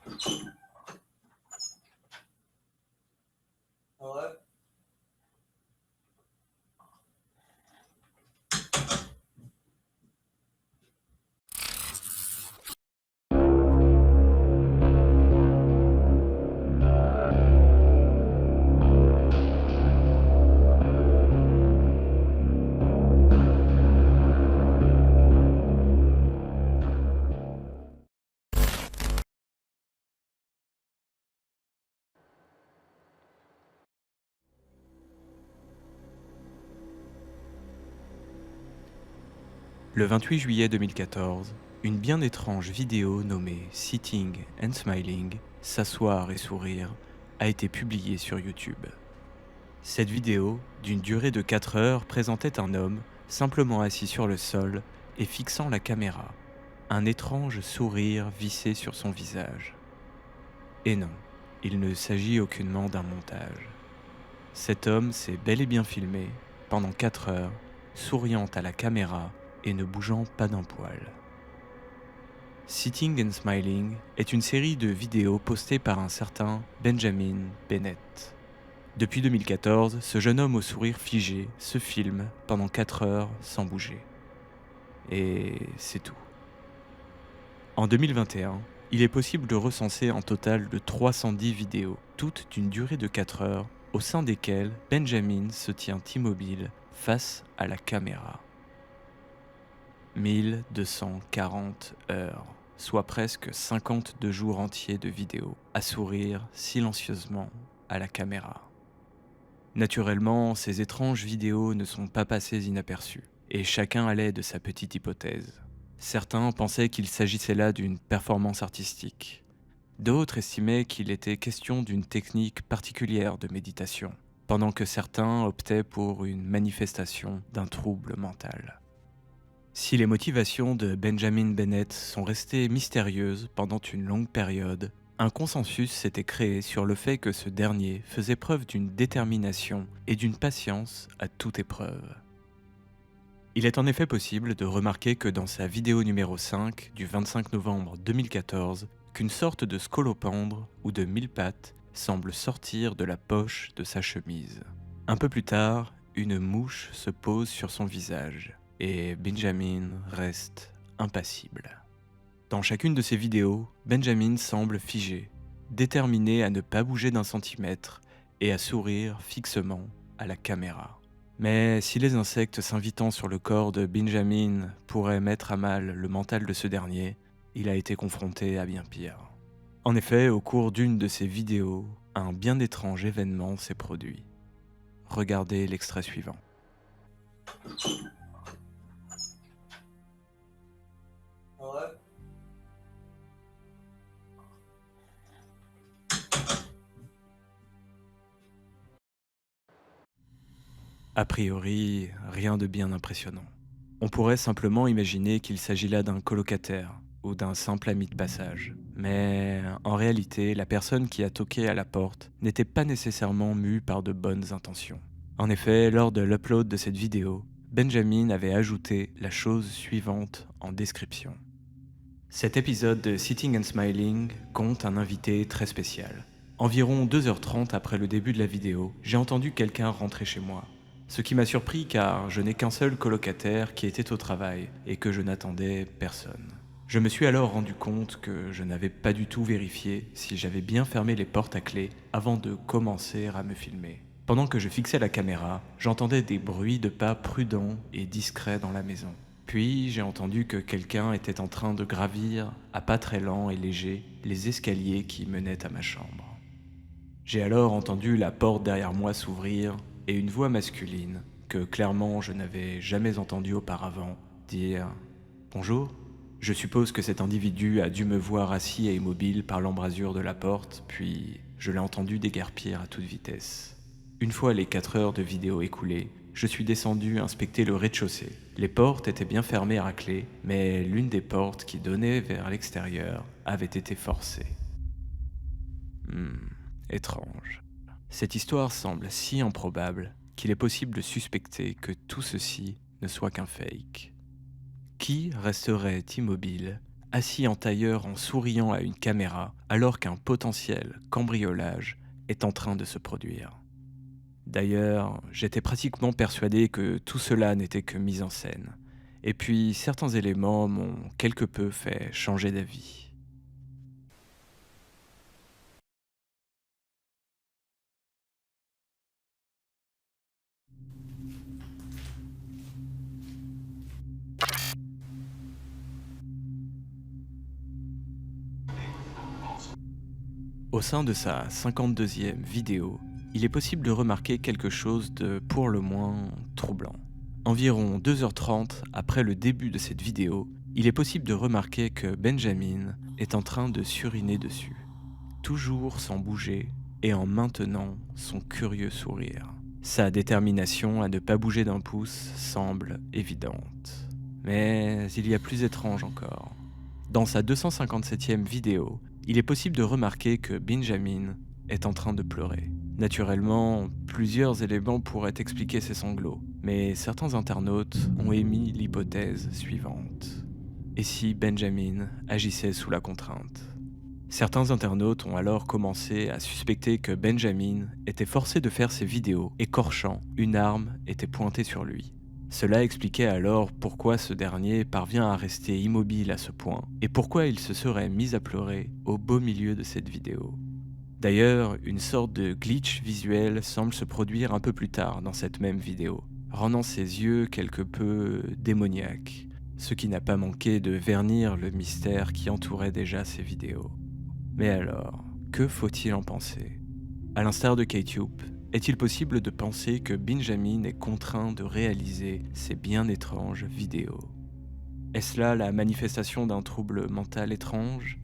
Ah ouais? Le 28 juillet 2014, une bien étrange vidéo nommée Sitting and Smiling, s'asseoir et sourire, a été publiée sur YouTube. Cette vidéo, d'une durée de 4 heures, présentait un homme simplement assis sur le sol et fixant la caméra, un étrange sourire vissé sur son visage. Et non, il ne s'agit aucunement d'un montage. Cet homme s'est bel et bien filmé, pendant 4 heures, souriant à la caméra et ne bougeant pas d'un poil. Sitting and Smiling est une série de vidéos postées par un certain Benjamin Bennett. Depuis 2014, ce jeune homme au sourire figé se filme pendant 4 heures sans bouger. Et c'est tout. En 2021, il est possible de recenser un total de 310 vidéos, toutes d'une durée de 4 heures, au sein desquelles Benjamin se tient immobile face à la caméra. 1240 heures, soit presque 52 jours entiers de vidéos, à sourire silencieusement à la caméra. Naturellement, ces étranges vidéos ne sont pas passées inaperçues, et chacun allait de sa petite hypothèse. Certains pensaient qu'il s'agissait là d'une performance artistique. D'autres estimaient qu'il était question d'une technique particulière de méditation, pendant que certains optaient pour une manifestation d'un trouble mental. Si les motivations de Benjamin Bennett sont restées mystérieuses pendant une longue période, un consensus s'était créé sur le fait que ce dernier faisait preuve d'une détermination et d'une patience à toute épreuve. Il est en effet possible de remarquer que dans sa vidéo numéro 5 du 25 novembre 2014, qu'une sorte de scolopendre ou de mille-pattes semble sortir de la poche de sa chemise. Un peu plus tard, une mouche se pose sur son visage et Benjamin reste impassible. Dans chacune de ces vidéos, Benjamin semble figé, déterminé à ne pas bouger d'un centimètre et à sourire fixement à la caméra. Mais si les insectes s'invitant sur le corps de Benjamin pourraient mettre à mal le mental de ce dernier, il a été confronté à bien pire. En effet, au cours d'une de ces vidéos, un bien étrange événement s'est produit. Regardez l'extrait suivant. Ah ouais? A priori, rien de bien impressionnant. On pourrait simplement imaginer qu'il s'agit là d'un colocataire ou d'un simple ami de passage. Mais en réalité, la personne qui a toqué à la porte n'était pas nécessairement mue par de bonnes intentions. En effet, lors de l'upload de cette vidéo, Benjamin avait ajouté la chose suivante en description. Cet épisode de Sitting and Smiling compte un invité très spécial. Environ 2h30 après le début de la vidéo, j'ai entendu quelqu'un rentrer chez moi. Ce qui m'a surpris car je n'ai qu'un seul colocataire qui était au travail et que je n'attendais personne. Je me suis alors rendu compte que je n'avais pas du tout vérifié si j'avais bien fermé les portes à clé avant de commencer à me filmer. Pendant que je fixais la caméra, j'entendais des bruits de pas prudents et discrets dans la maison. Puis j'ai entendu que quelqu'un était en train de gravir, à pas très lents et légers, les escaliers qui menaient à ma chambre. J'ai alors entendu la porte derrière moi s'ouvrir et une voix masculine, que clairement je n'avais jamais entendue auparavant, dire « Bonjour ». Je suppose que cet individu a dû me voir assis et immobile par l'embrasure de la porte, puis je l'ai entendu déguerpir à toute vitesse. Une fois les 4 heures de vidéo écoulées, je suis descendu inspecter le rez-de-chaussée. Les portes étaient bien fermées à clé, mais l'une des portes qui donnait vers l'extérieur avait été forcée. Étrange. Cette histoire semble si improbable qu'il est possible de suspecter que tout ceci ne soit qu'un fake. Qui resterait immobile, assis en tailleur en souriant à une caméra, alors qu'un potentiel cambriolage est en train de se produire. D'ailleurs, j'étais pratiquement persuadé que tout cela n'était que mise en scène. Et puis, certains éléments m'ont quelque peu fait changer d'avis. Au sein de sa 52e vidéo, il est possible de remarquer quelque chose de pour le moins troublant. Environ 2h30 après le début de cette vidéo, il est possible de remarquer que Benjamin est en train de s'uriner dessus, toujours sans bouger et en maintenant son curieux sourire. Sa détermination à ne pas bouger d'un pouce semble évidente. Mais il y a plus étrange encore. Dans sa 257e vidéo, il est possible de remarquer que Benjamin est en train de pleurer. Naturellement, plusieurs éléments pourraient expliquer ces sanglots, mais certains internautes ont émis l'hypothèse suivante. Et si Benjamin agissait sous la contrainte ? Certains internautes ont alors commencé à suspecter que Benjamin était forcé de faire ces vidéos écorchant une arme était pointée sur lui. Cela expliquait alors pourquoi ce dernier parvient à rester immobile à ce point et pourquoi il se serait mis à pleurer au beau milieu de cette vidéo. D'ailleurs, une sorte de glitch visuel semble se produire un peu plus tard dans cette même vidéo, rendant ses yeux quelque peu démoniaques, ce qui n'a pas manqué de vernir le mystère qui entourait déjà ces vidéos. Mais alors, que faut-il en penser ? À l'instar de K-Tube, est-il possible de penser que Benjamin est contraint de réaliser ces bien étranges vidéos ? Est-ce là la manifestation d'un trouble mental étrange ?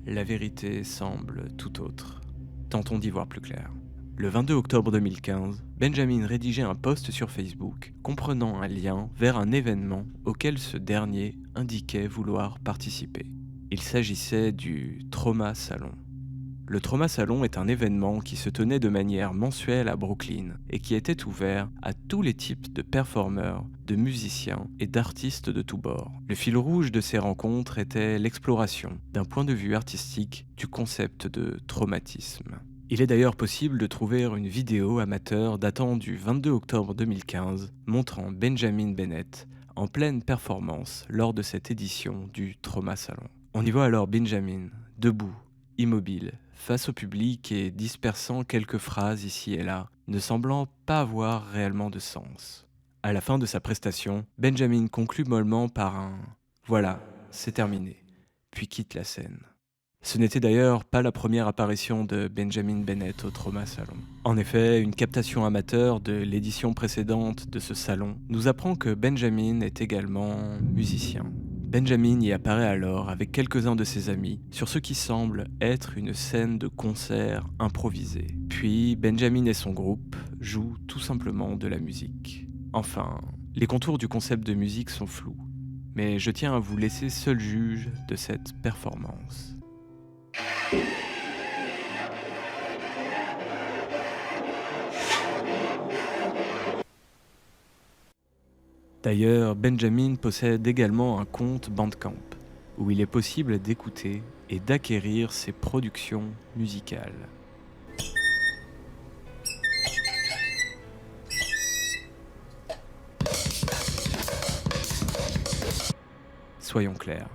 La vérité semble tout autre. Tentons d'y voir plus clair. Le 22 octobre 2015, Benjamin rédigeait un post sur Facebook comprenant un lien vers un événement auquel ce dernier indiquait vouloir participer. Il s'agissait du Trauma Salon. Le Trauma Salon est un événement qui se tenait de manière mensuelle à Brooklyn et qui était ouvert à tous les types de performeurs, de musiciens et d'artistes de tous bords. Le fil rouge de ces rencontres était l'exploration, d'un point de vue artistique, du concept de traumatisme. Il est d'ailleurs possible de trouver une vidéo amateur datant du 22 octobre 2015 montrant Benjamin Bennett en pleine performance lors de cette édition du Trauma Salon. On y voit alors Benjamin, debout, immobile, face au public et dispersant quelques phrases ici et là, ne semblant pas avoir réellement de sens. À la fin de sa prestation, Benjamin conclut mollement par un « Voilà, c'est terminé », puis quitte la scène. Ce n'était d'ailleurs pas la première apparition de Benjamin Bennett au Trauma Salon. En effet, une captation amateur de l'édition précédente de ce salon nous apprend que Benjamin est également musicien. Benjamin y apparaît alors avec quelques-uns de ses amis sur ce qui semble être une scène de concert improvisée. Puis Benjamin et son groupe jouent tout simplement de la musique. Enfin, les contours du concept de musique sont flous, mais je tiens à vous laisser seul juge de cette performance. D'ailleurs, Benjamin possède également un compte Bandcamp, où il est possible d'écouter et d'acquérir ses productions musicales. Soyons clairs,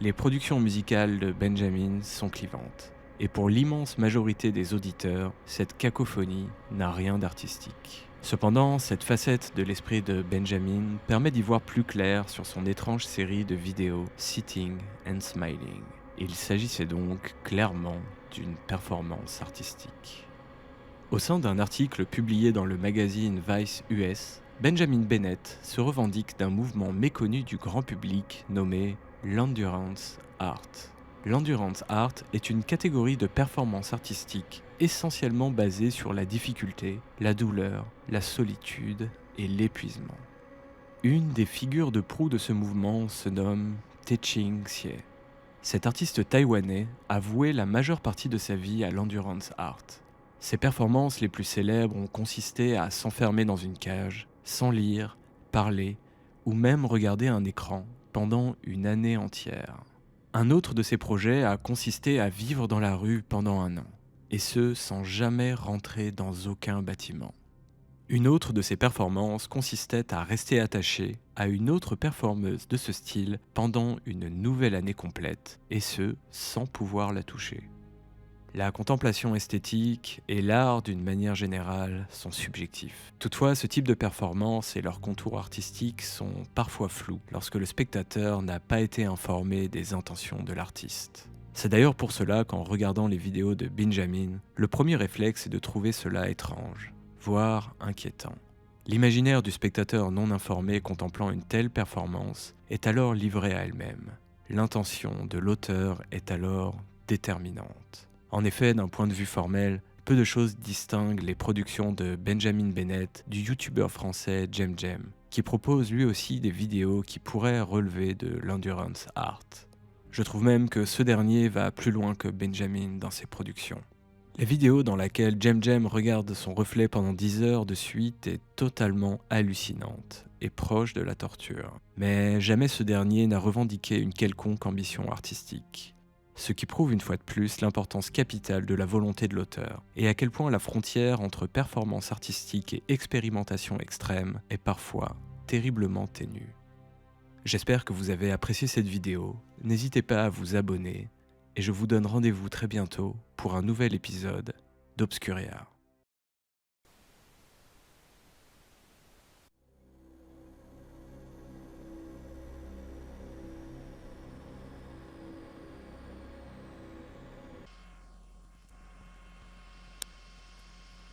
les productions musicales de Benjamin sont clivantes, et pour l'immense majorité des auditeurs, cette cacophonie n'a rien d'artistique. Cependant, cette facette de l'esprit de Benjamin permet d'y voir plus clair sur son étrange série de vidéos Sitting and Smiling. Il s'agissait donc clairement d'une performance artistique. Au sein d'un article publié dans le magazine Vice US, Benjamin Bennett se revendique d'un mouvement méconnu du grand public nommé l'Endurance Art. L'Endurance Art est une catégorie de performance artistique essentiellement basée sur la difficulté, la douleur, la solitude et l'épuisement. Une des figures de proue de ce mouvement se nomme Te-Ching Hsieh. Cet artiste taïwanais a voué la majeure partie de sa vie à l'Endurance Art. Ses performances les plus célèbres ont consisté à s'enfermer dans une cage, sans lire, parler ou même regarder un écran pendant une année entière. Un autre de ses projets a consisté à vivre dans la rue pendant un an, et ce sans jamais rentrer dans aucun bâtiment. Une autre de ses performances consistait à rester attaché à une autre performeuse de ce style pendant une nouvelle année complète, et ce sans pouvoir la toucher. La contemplation esthétique et l'art d'une manière générale sont subjectifs. Toutefois, ce type de performance et leurs contours artistiques sont parfois flous lorsque le spectateur n'a pas été informé des intentions de l'artiste. C'est d'ailleurs pour cela qu'en regardant les vidéos de Benjamin, le premier réflexe est de trouver cela étrange, voire inquiétant. L'imaginaire du spectateur non informé contemplant une telle performance est alors livré à elle-même. L'intention de l'auteur est alors déterminante. En effet, d'un point de vue formel, peu de choses distinguent les productions de Benjamin Bennett du youtubeur français Jem Jem, qui propose lui aussi des vidéos qui pourraient relever de l'endurance art. Je trouve même que ce dernier va plus loin que Benjamin dans ses productions. La vidéo dans laquelle Jem Jem regarde son reflet pendant 10 heures de suite est totalement hallucinante et proche de la torture. Mais jamais ce dernier n'a revendiqué une quelconque ambition artistique. Ce qui prouve une fois de plus l'importance capitale de la volonté de l'auteur, et à quel point la frontière entre performance artistique et expérimentation extrême est parfois terriblement ténue. J'espère que vous avez apprécié cette vidéo, n'hésitez pas à vous abonner, et je vous donne rendez-vous très bientôt pour un nouvel épisode d'Obscuria.